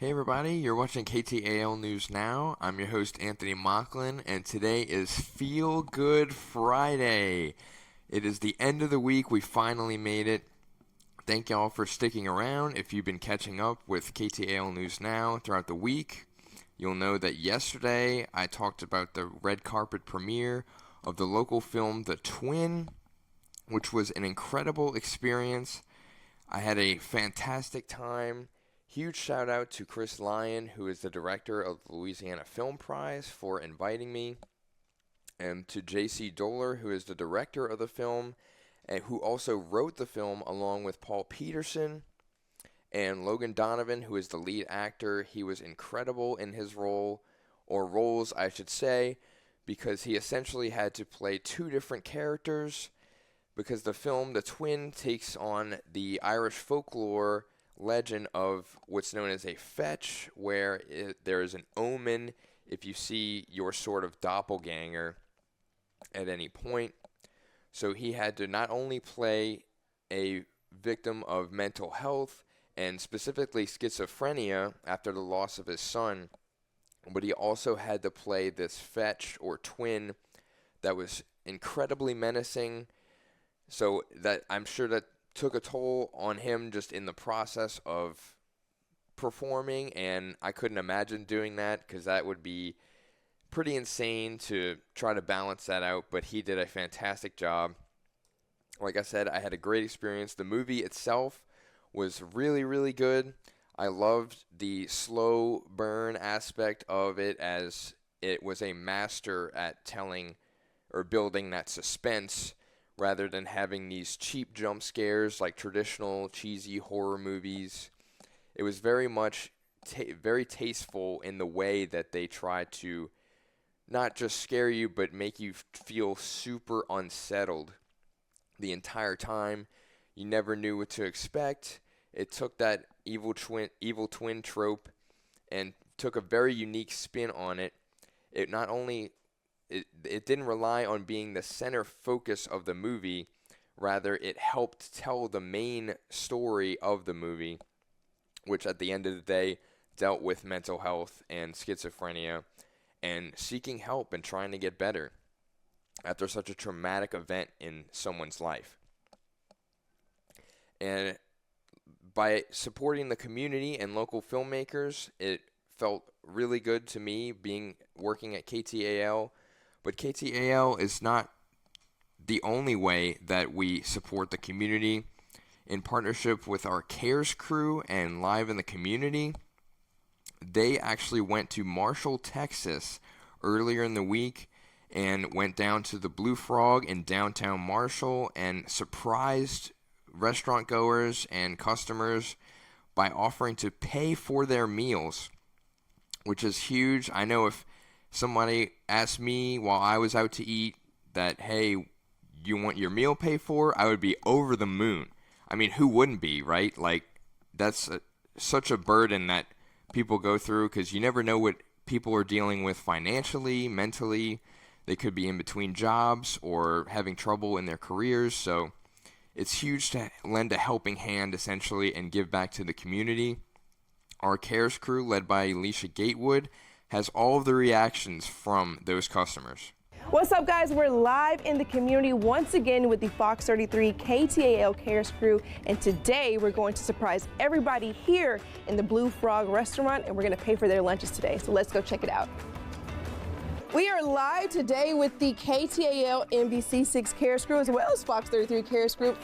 Hey everybody, you're watching KTAL News Now. I'm your host Anthony Mocklin, and today is Feel Good Friday. It is the end of the week. We finally made it. Thank y'all for sticking around. If you've been catching up with KTAL News Now throughout the week, you'll know that yesterday I talked about the red carpet premiere of the local film The Twin, which was an incredible experience. I had a fantastic time. Huge shout out to Chris Lyon, who is the director of the Louisiana Film Prize, for inviting me, and to J.C. Doler, who is the director of the film, and who also wrote the film along with Paul Peterson, and Logan Donovan, who is the lead actor. He was incredible in his role, or roles, I should say, because he essentially had to play two different characters, because the film, The Twin, takes on the Irish folklore legend of what's known as a fetch, where there is an omen if you see your sort of doppelganger at any point. So he had to not only play a victim of mental health and specifically schizophrenia after the loss of his son, but he also had to play this fetch or twin that was incredibly menacing. So that I'm sure that took a toll on him just in the process of performing, and I couldn't imagine doing that because that would be pretty insane to try to balance that out, but he did a fantastic job. Like I said, I had a great experience. The movie itself was really, really good. I loved the slow burn aspect of it, as it was a master at telling or building that suspense rather than having these cheap jump scares like traditional cheesy horror movies. It was very much very tasteful in the way that they tried to not just scare you, but make you feel super unsettled the entire time. You never knew what to expect. It took that evil twin trope and took a very unique spin on it. It not only It didn't rely on being the center focus of the movie. Rather, it helped tell the main story of the movie, which at the end of the day dealt with mental health and schizophrenia and seeking help and trying to get better after such a traumatic event in someone's life. And by supporting the community and local filmmakers, it felt really good to me working at KTAL. But KTAL is not the only way that we support the community. In partnership with our CARES crew and Live in the Community, they actually went to Marshall, Texas earlier in the week and went down to the Blue Frog in downtown Marshall and surprised restaurant goers and customers by offering to pay for their meals, which is huge. I know if somebody asked me while I was out to eat that, hey, you want your meal paid for? I would be over the moon. I mean, who wouldn't be, right? Like, that's such a burden that people go through because you never know what people are dealing with financially, mentally. They could be in between jobs or having trouble in their careers. So it's huge to lend a helping hand, essentially, and give back to the community. Our CARES crew, led by Alicia Gatewood, has all of the reactions from those customers. What's up, guys? We're live in the community once again with the Fox 33 KTAL CARES crew, and today we're going to surprise everybody here in the Blue Frog restaurant, and we're going to pay for their lunches today. So let's go check it out. We are live today with the KTAL NBC6 CARES crew as well as Fox 33 CARES group.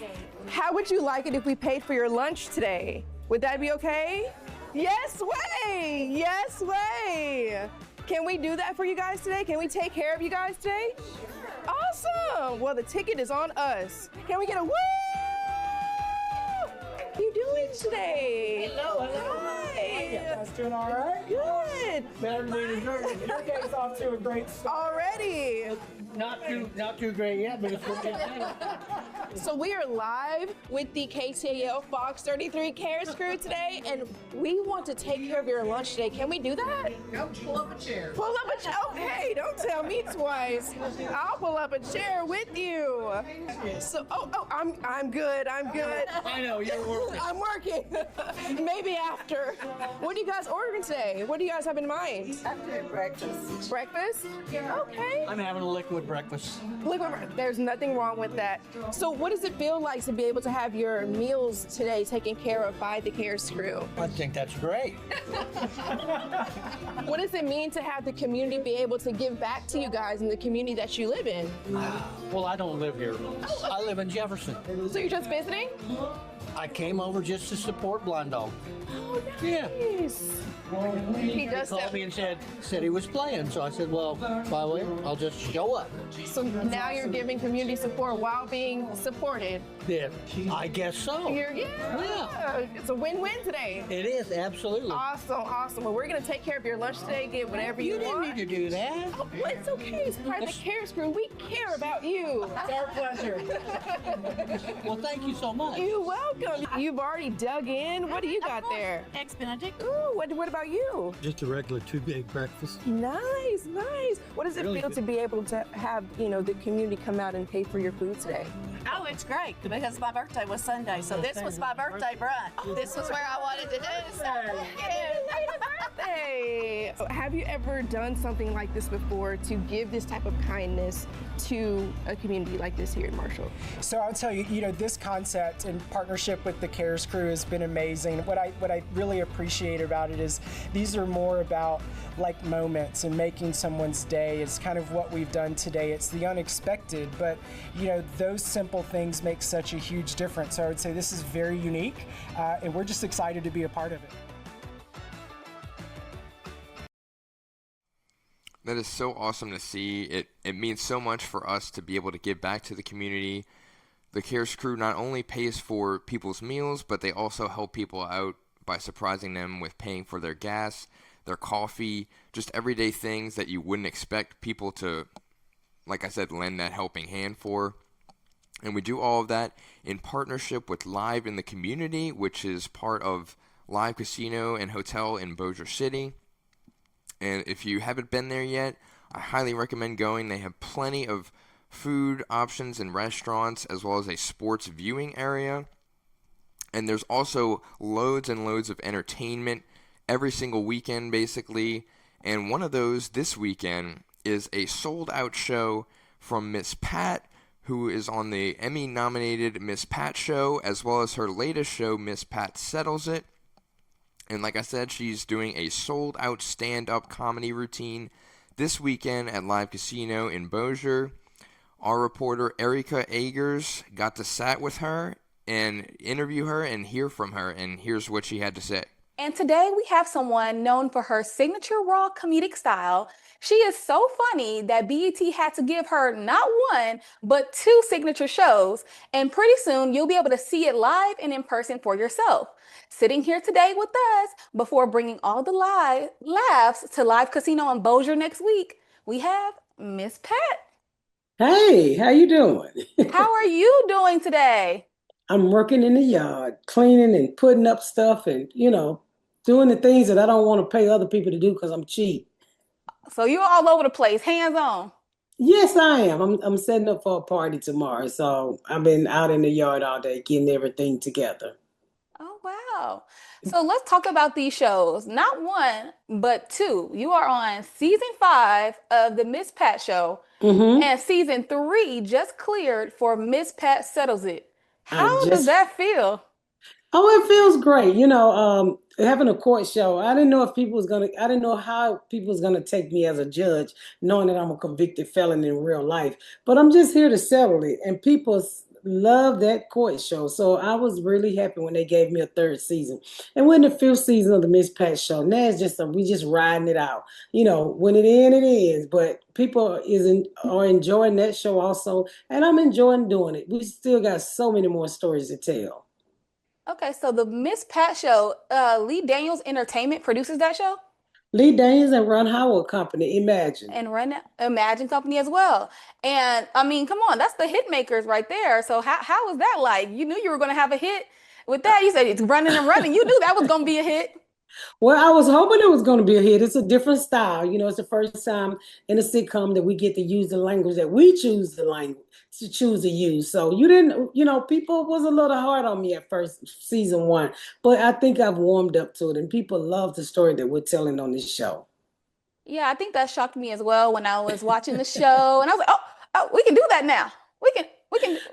How would you like it if we paid for your lunch today? Would that be okay? Yes way! Yes way! Can we do that for you guys today? Can we take care of you guys today? Sure. Awesome! Well, the ticket is on us. Can we get a woo? How are you doing today? Hello. Hi. You guys doing all right? Good. Your day's off to a great start. Already. Not too great yet, but it's going to be So we are live with the KTAL Fox 33 Cares crew today, and we want to take care of your lunch today. Can we do that? Go pull up a chair. Pull up a chair. Oh, hey, don't tell me twice. I'll pull up a chair with you. So, I'm good. I'm good. I know, you're working. I'm working. Maybe after. What are you guys ordering today? What do you guys have in mind? After breakfast. Breakfast? Okay. I'm having a liquid breakfast. There's nothing wrong with that. So what does it feel like to be able to have your meals today taken care of by the Cares crew? I think that's great. What does it mean to have the community be able to give back to you guys in the community that you live in? Well, I don't live here. I live in Jefferson. So you're just visiting? I came over just to support Blind Dog. Oh, nice. Yeah. He does Called that. me and said he was playing, so I said, well, by the way, I'll just show up. So now you're giving community support while being supported. Yeah, I guess so. Yeah. It's a win-win today. It is, absolutely. Awesome. Well, we're going to take care of your lunch today, get whatever you didn't want. need to do that. Oh, well, it's okay. It's part of the Cares crew. We care about you. It's our pleasure. Well, thank you so much. You're welcome. You've already dug in. What do you got there? Eggs Benedict. Ooh, what about you? Just a regular 2 big breakfast. Nice. What does it Really feel good. to be able to have, the community come out and pay for your food today? Oh, it's great because my birthday was Sunday, so this was my birthday brunch. This was where I wanted to do. So, Hey, have you ever done something like this before to give this type of kindness to a community like this here in Marshall? So I'll tell you, this concept in partnership with the Cares crew has been amazing. What I really appreciate about it is these are more about like moments and making someone's day. It's kind of what we've done today. It's the unexpected, but those simple things make such a huge difference. So I would say this is very unique, and we're just excited to be a part of it. That is so awesome to see. It means so much for us to be able to give back to the community. The Cares crew not only pays for people's meals, but they also help people out by surprising them with paying for their gas, their coffee, just everyday things that you wouldn't expect people to, like I said, lend that helping hand for. And we do all of that in partnership with Live in the Community, which is part of Live Casino and Hotel in Bossier City. And if you haven't been there yet, I highly recommend going. They have plenty of food options and restaurants, as well as a sports viewing area. And there's also loads and loads of entertainment every single weekend, basically. And one of those this weekend is a sold-out show from Miss Pat, who is on the Emmy-nominated Miss Pat Show, as well as her latest show, Miss Pat Settles It. And like I said, she's doing a sold-out stand-up comedy routine this weekend at Live Casino in Bossier. Our reporter, Erica Agers, got to sat with her and interview her and hear from her, and here's what she had to say. And today we have someone known for her signature raw comedic style. She is so funny that BET had to give her not one, but 2 signature shows. And pretty soon you'll be able to see it live and in person for yourself. Sitting here today with us before bringing all the live laughs to Live Casino in Bossier next week, we have Miss Pat. Hey, how you doing? How are you doing today? I'm working in the yard, cleaning and putting up stuff and, doing the things that I don't want to pay other people to do because I'm cheap. So you're all over the place, hands on. Yes, I am. I'm setting up for a party tomorrow, so I've been out in the yard all day getting everything together. Oh, wow. So let's talk about these shows. Not one, but 2. You are on season 5 of the Miss Pat Show, and season 3 just cleared for Miss Pat Settles It. How does that feel? Oh, it feels great. Having a court show, I didn't know how people was gonna take me as a judge, knowing that I'm a convicted felon in real life. But I'm just here to settle it, and people love that court show. So I was really happy when they gave me a 3rd season. And we're in the 5th season of the Miss Pat Show. Now it's just we just riding it out. When it ends. But people are enjoying that show also, and I'm enjoying doing it. We still got so many more stories to tell. Okay, so the Miss Pat Show, Lee Daniels Entertainment produces that show? Lee Daniels and Ron Howard Company. Imagine. and run Imagine Company as well. And I mean, come on, that's the hit makers right there. So how was that like? You knew you were going to have a hit with that. You said it's running and running. You knew that was going to be a hit. Well, I was hoping it was going to be a hit. It's a different style. It's the first time in a sitcom that we get to use the language that we choose the language to choose to use. So you didn't, people was a little hard on me at first, season one, but I think I've warmed up to it, and people love the story that we're telling on this show. Yeah, I think that shocked me as well when I was watching the show, and I was like, oh, we can do that now. We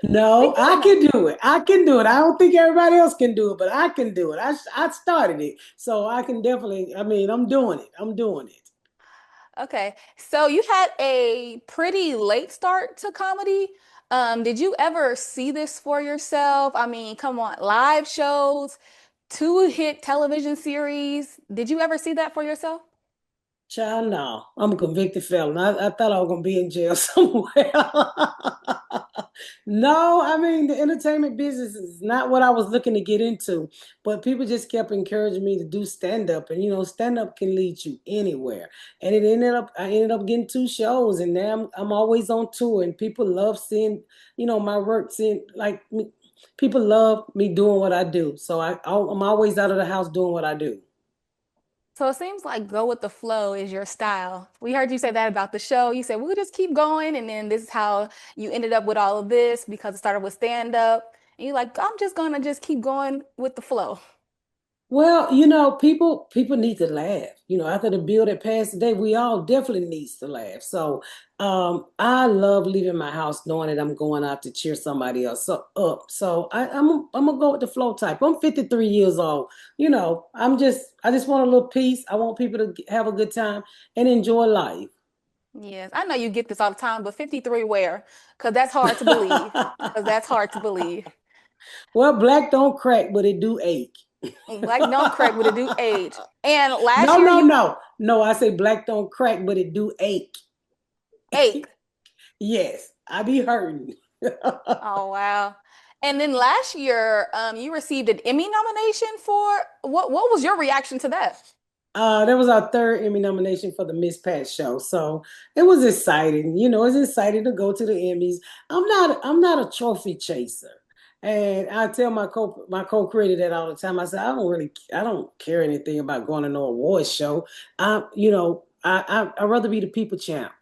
No, can do I that now. can do it. I can do it. I don't think everybody else can do it, but I can do it. I started it, so I can definitely. I mean, I'm doing it. I'm doing it. Okay, so you had a pretty late start to comedy. Did you ever see this for yourself? I mean, come on, live shows, two hit television series. Did you ever see that for yourself? Child, no, I'm a convicted felon. I thought I was gonna be in jail somewhere. No, I mean the entertainment business is not what I was looking to get into, but people just kept encouraging me to do stand up, and stand up can lead you anywhere. And I ended up getting two shows, and now I'm always on tour, and people love seeing, my work, seeing like me, people love me doing what I do. So I'm always out of the house doing what I do. So it seems like go with the flow is your style. We heard you say that about the show. You said we'll just keep going, and then this is how you ended up with all of this because it started with stand up. And you're like, I'm just gonna just keep going with the flow. Well, people need to laugh. After the bill that passed today, we all definitely needs to laugh. So, I love leaving my house knowing that I'm going out to cheer somebody else up. So I'm gonna go with the flow type. I'm 53 years old. I just want a little peace. I want people to have a good time and enjoy life. Yes, I know you get this all the time, but 53 where? Because that's hard to believe. Because that's hard to believe. Well, black don't crack, but it do ache. Like don't correct what it do age. And last No, year no, you no, no. I say black don't crack, but it do ache. ate. Yes, I be hurting. Oh wow. And then last year, you received an Emmy nomination for what was your reaction to that? That was our third Emmy nomination for the Miss Pat show. So it was exciting. It's exciting to go to the Emmys. I'm not a trophy chaser. And I tell my co-creator that all the time. I said, I don't care anything about going to no awards show. I'd rather be the people champ.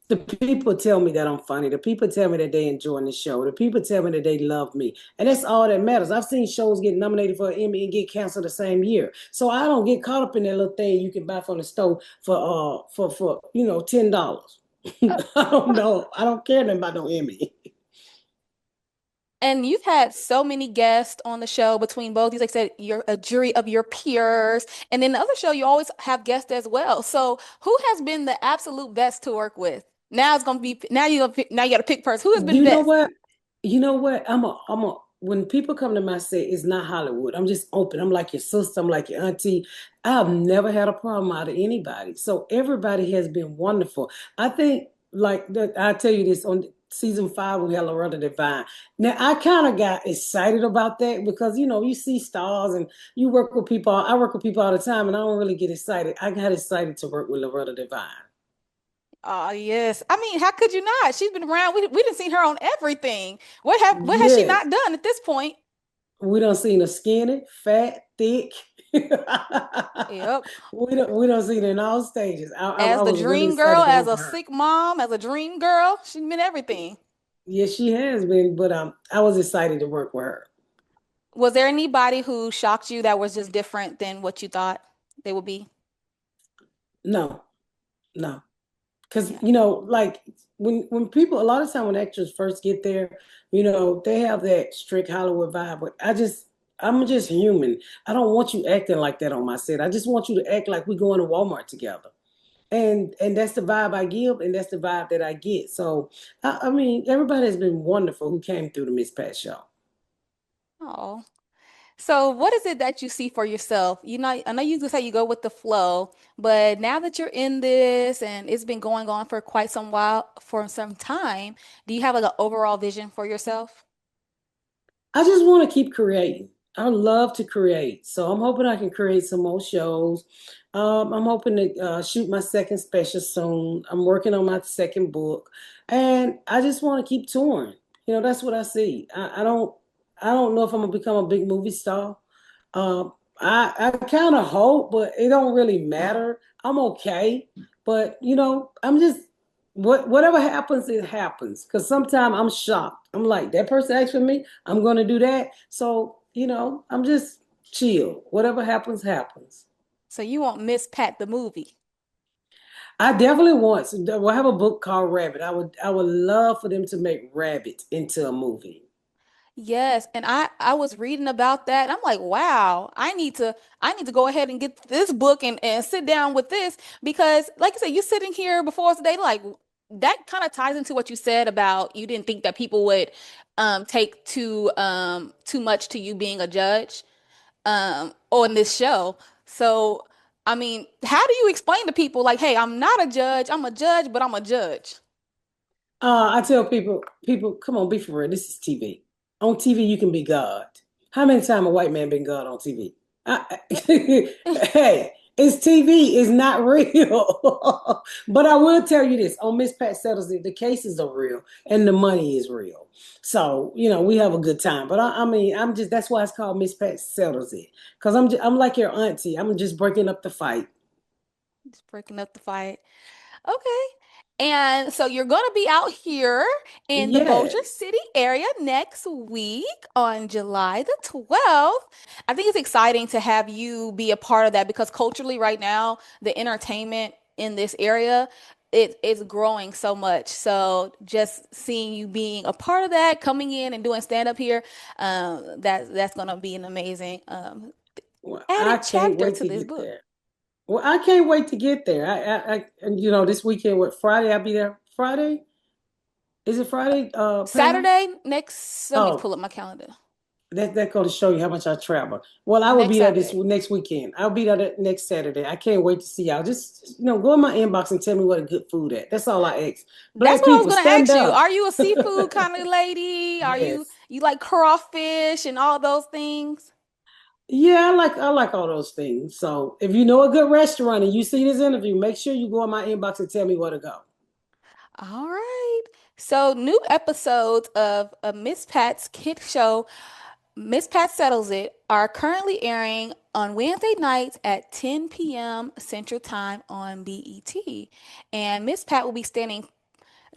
The people tell me that I'm funny. The people tell me that they enjoying the show. The people tell me that they love me. And that's all that matters. I've seen shows get nominated for an Emmy and get canceled the same year. So I don't get caught up in that little thing you can buy from the store for $10. I don't know. I don't care nothing about no Emmy. And you've had so many guests on the show between both. You like said you're a jury of your peers, and then the other show you always have guests as well. So who has been the absolute best to work with? Now it's gonna be now you got to pick first. Who has been You know best? what? I'm a when people come to my set, it's not Hollywood. I'm just open. I'm like your sister, I'm like your auntie. I've never had a problem out of anybody. So everybody has been wonderful. I think I tell you this on season 5 we had Loretta Devine. Now I kind of got excited about that because you see stars and you work with people. I work with people all the time and I don't really get excited. I got excited to work with Loretta Devine. Oh yes. I mean, how could you not? She's been around. We didn't see her on everything. What has she Yes. not done at this point? We don't seen her skinny, fat, thick. we Yep. don't see it in all stages. I As the was really dream girl, excited to as work a with her. sick mom, as a dream girl, she's been everything. Yes, she has been, but I was excited to work with her. Was there anybody who shocked you that was just different than what you thought they would be? No, no, because Yeah. like when people a lot of time when actors first get there, they have that strict Hollywood vibe. But I'm just human. I don't want you acting like that on my set. I just want you to act like we going to Walmart together. And that's the vibe I give, and that's the vibe that I get. So I mean, everybody has been wonderful who came through the Miss Pat show. Oh. So what is it that you see for yourself? I know you just say you go with the flow, but now that you're in this and it's been going on for quite some while, for some time, do you have like an overall vision for yourself? I just want to keep creating. I love to create. So I'm hoping I can create some more shows. I'm hoping to shoot my second special soon. I'm working on my second book, and I just want to keep touring. That's what I see. I don't know if I'm gonna become a big movie star. I kind of hope, but it don't really matter. I'm okay, but I'm just whatever happens, it happens. Because sometimes I'm shocked. I'm like, that person asked for me, I'm gonna do that. So I'm just chill. Whatever happens, happens. So you want Miss Pat the movie? I definitely want. We'll have a book called Rabbit. I would love for them to make Rabbit into a movie. Yes, and I was reading about that. And I'm like, wow, I need to go ahead and get this book and sit down with this because like I said, you sitting here before us today, like that kind of ties into what you said about you didn't think that people would take too much to you being a judge on this show. So, I mean, how do you explain to people like, hey, I'm not a judge, I'm a judge, but I'm a judge? I tell people, come on, be for real. This is TV. On TV, you can be God. How many times a white man been God on TV? Hey, it's TV. It's not real. But I will tell you this: on Miss Pat Settles It, the cases are real and the money is real. So we have a good time. But I mean, I'm just that's why it's called Miss Pat Settles It because I'm like your auntie. I'm just breaking up the fight. Just breaking up the fight. Okay. And so you're going to be out here in the Bossier Yes. City area next week on July the 12th. I think it's exciting to have you be a part of that because culturally right now, the entertainment in this area it's growing so much. So just seeing you being a part of that, coming in and doing stand up here, that's going to be an amazing Well, I added can't chapter wait to to this get book. there. Well, I can't wait to get there. And this weekend, what Friday? I'll be there. Friday? Is it Friday, Pam? Saturday next, let me Oh, pull up my calendar. that go to show you how much I travel. Well, I will Next be there this Saturday. next weekend. I'll be there next Saturday. I can't wait to see y'all. Just go in my inbox and tell me what a good food at. That's all I ask. That's Black what I was people, gonna stand ask you. up. Are you a seafood kind of lady? Are you Yes. you like crawfish and all those things? Yeah, I like all those things. So if you know a good restaurant and you see this interview, make sure you go in my inbox and tell me where to go. All right. So new episodes of Miss Pat's Kid Show, Miss Pat Settles It, are currently airing on Wednesday nights at 10 p.m. Central Time on BET. And Miss Pat will be standing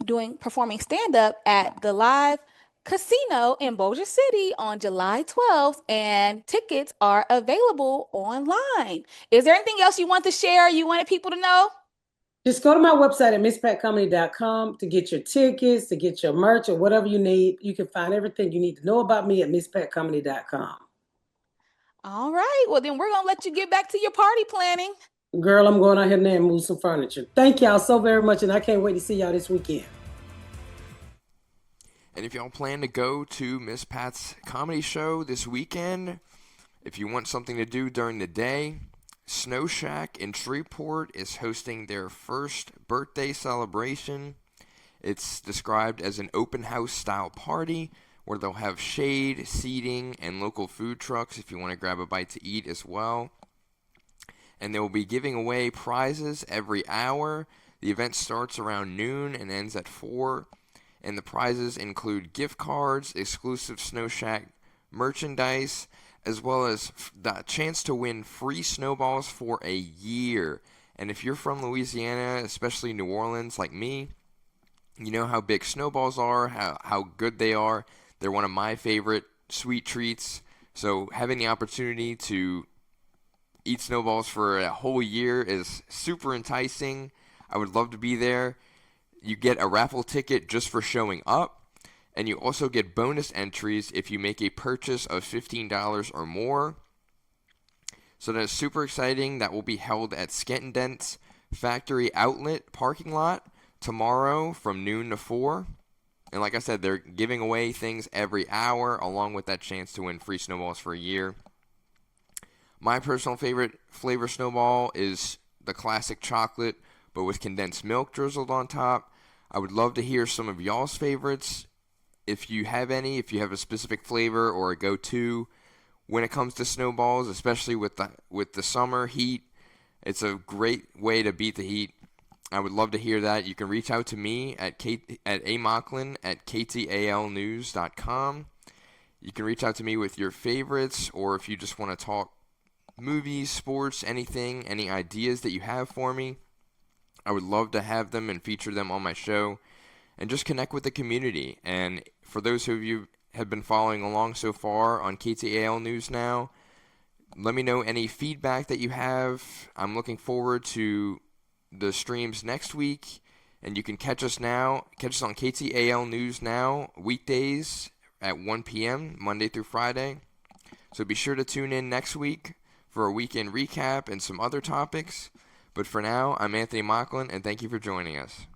doing performing stand up at the Live Casino in Bossier City on July 12th, and tickets are available online. Is there anything else you want to share? You wanted people to know? Just go to my website at misspatcomedy.com to get your tickets, to get your merch, or whatever you need. You can find everything you need to know about me at misspatcomedy.com. All right. Well, then we're gonna let you get back to your party planning. Girl, I'm going out here now and move some furniture. Thank y'all so very much, and I can't wait to see y'all this weekend. And if y'all plan to go to Miss Pat's comedy show this weekend, if you want something to do during the day, Sneaux Shack in Shreveport is hosting their first birthday celebration. It's described as an open house style party where they'll have shade, seating, and local food trucks if you want to grab a bite to eat as well. And they will be giving away prizes every hour. The event starts around noon and ends at 4. And the prizes include gift cards, exclusive Sneaux Shack merchandise, as well as the chance to win free snowballs for a year. And if you're from Louisiana, especially New Orleans like me, you know how big snowballs are, how good they are. They're one of my favorite sweet treats. So having the opportunity to eat snowballs for a whole year is super enticing. I would love to be there. You get a raffle ticket just for showing up, and you also get bonus entries if you make a purchase of $15 or more. So that's super exciting. That will be held at Skentendent's Factory Outlet parking lot tomorrow from noon to 4. And like I said, they're giving away things every hour along with that chance to win free snowballs for a year. My personal favorite flavor snowball is the classic chocolate, but with condensed milk drizzled on top. I would love to hear some of y'all's favorites. If you have any, if you have a specific flavor or a go-to, when it comes to snowballs, especially with the summer heat. It's a great way to beat the heat. I would love to hear that. You can reach out to me at amocklin@ktalnews.com. You can reach out to me with your favorites, or if you just want to talk movies, sports, anything, any ideas that you have for me. I would love to have them and feature them on my show and just connect with the community. And for those of you who have been following along so far on KTAL News Now, let me know any feedback that you have. I'm looking forward to the streams next week, and you can catch us on KTAL News Now weekdays at 1 p.m. Monday through Friday. So be sure to tune in next week for a weekend recap and some other topics. But for now, I'm Anthony Mocklin, and thank you for joining us.